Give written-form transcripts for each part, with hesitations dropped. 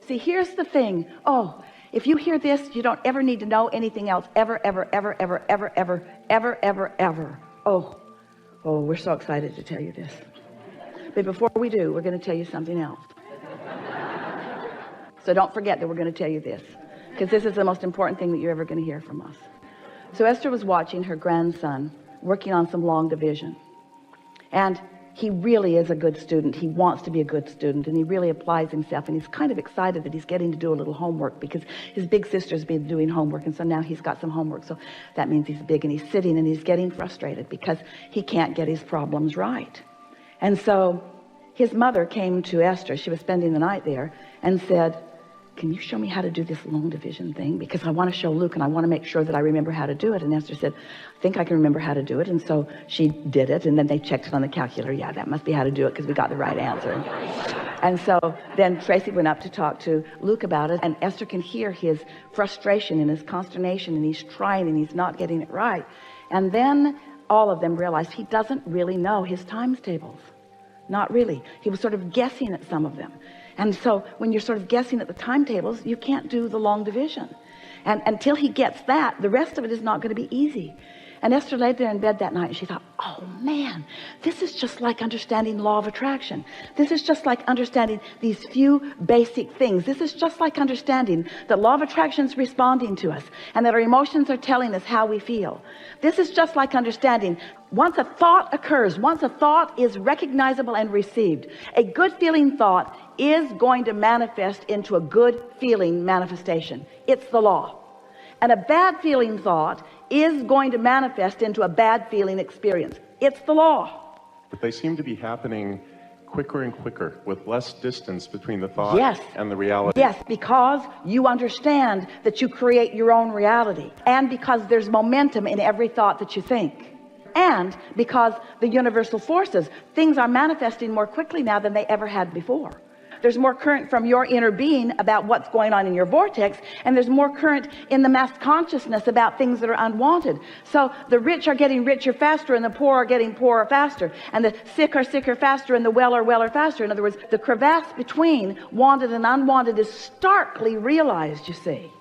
See, here's the thing. Oh, if you hear this, you don't ever need to know anything else ever, ever, ever, ever, ever, ever, ever, ever, ever. Oh, we're so excited to tell you this. But before we do, we're going to tell you something else. So don't forget that we're going to tell you this, because this is the most important thing that you're ever going to hear from us. So Esther was watching her grandson working on some long division, and he really is a good student. He wants to be a good student, and he really applies himself, and he's kind of excited that he's getting to do a little homework, because his big sister's been doing homework, and so now he's got some homework. So that means he's big, and he's sitting and he's getting frustrated because he can't get his problems right. And so his mother came to Esther, she was spending the night there, and said, can you show me how to do this long division thing? Because I want to show Luke, and I want to make sure that I remember how to do it. And Esther said, I think I can remember how to do it. And so she did it, and then they checked it on the calculator. Yeah, that must be how to do it, because we got the right answer. And so then Tracy went up to talk to Luke about it, and Esther can hear his frustration and his consternation, and he's trying and he's not getting it right. And then all of them realized he doesn't really know his times tables. Not really. He was sort of guessing at some of them. And so when you're sort of guessing at the timetables, you can't do the long division. And until he gets that, the rest of it is not going to be easy. And Esther laid there in bed that night, and she thought, oh man, this is just like understanding law of attraction. This is just like understanding these few basic things. This is just like understanding that law of attraction is responding to us, and that our emotions are telling us how we feel. This is just like understanding once a thought occurs, once a thought is recognizable and received, a good feeling thought is going to manifest into a good feeling manifestation. It's the law. And a bad feeling thought is going to manifest into a bad feeling experience. It's the law. But they seem to be happening quicker and quicker, with less distance between the thought and the reality. Yes, because you understand that you create your own reality, and because there's momentum in every thought that you think, and because the universal forces, things are manifesting more quickly now than they ever had before. There's more current from your inner being about what's going on in your vortex, and there's more current in the mass consciousness about things that are unwanted. So the rich are getting richer faster, and the poor are getting poorer faster, and the sick are sicker faster, and the well are weller faster. In other words, the crevasse between wanted and unwanted is starkly realized, you see.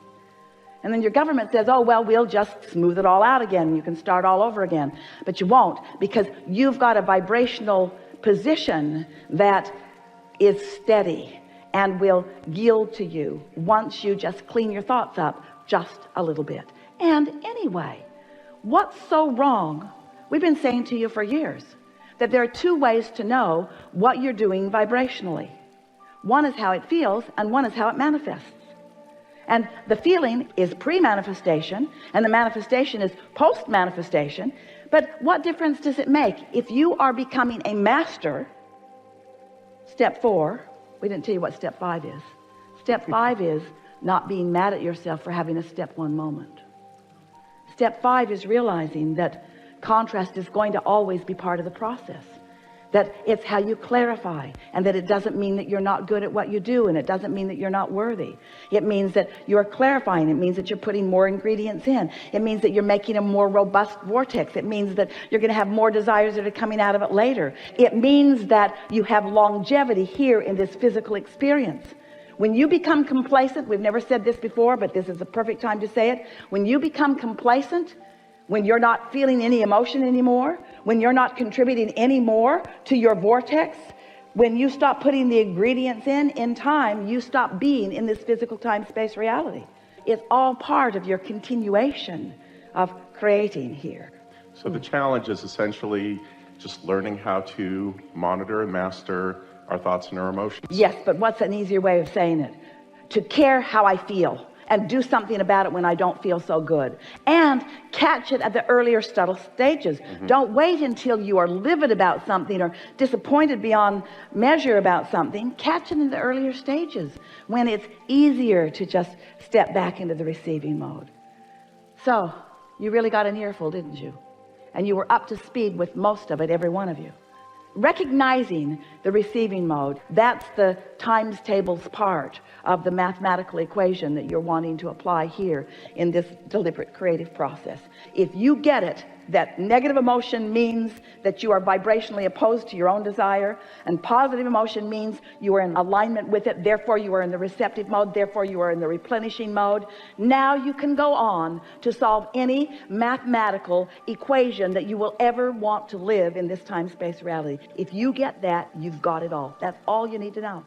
And then your government says, oh, well, we'll just smooth it all out again. You can start all over again. But you won't, because you've got a vibrational position that is steady and will yield to you once you just clean your thoughts up just a little bit. And anyway, what's so wrong? We've been saying to you for years that there are two ways to know what you're doing vibrationally. One is how it feels, and one is how it manifests. And the feeling is pre-manifestation, and the manifestation is post-manifestation. But what difference does it make if you are becoming a master? Step 4, we didn't tell you what step 5 is. Step 5 is not being mad at yourself for having a step 1 moment. Step 5 is realizing that contrast is going to always be part of the process. That it's how you clarify, and that it doesn't mean that you're not good at what you do, and it doesn't mean that you're not worthy. It means that you're clarifying. It means that you're putting more ingredients in. It means that you're making a more robust vortex. It means that you're going to have more desires that are coming out of it later. It means that you have longevity here in this physical experience. When you become complacent, we've never said this before, but this is the perfect time to say it. When you become complacent, when you're not feeling any emotion anymore, when you're not contributing any more to your vortex, when you stop putting the ingredients in time, you stop being in this physical time-space reality. It's all part of your continuation of creating here. So the challenge is essentially just learning how to monitor and master our thoughts and our emotions. Yes, but what's an easier way of saying it? To care how I feel, and do something about it when I don't feel so good, and catch it at the earlier subtle stages. Don't wait until you are livid about something or disappointed beyond measure about something. Catch it in the earlier stages when it's easier to just step back into the receiving mode. So you really got an earful, didn't you? And you were up to speed with most of it, every one of you. Recognizing the receiving mode, that's the times tables part of the mathematical equation that you're wanting to apply here in this deliberate creative process. If you get it, that negative emotion means that you are vibrationally opposed to your own desire, and positive emotion means you are in alignment with it, therefore you are in the receptive mode, therefore you are in the replenishing mode. Now you can go on to solve any mathematical equation that you will ever want to live in this time-space reality. If you get that, you've got it all. That's all you need to know.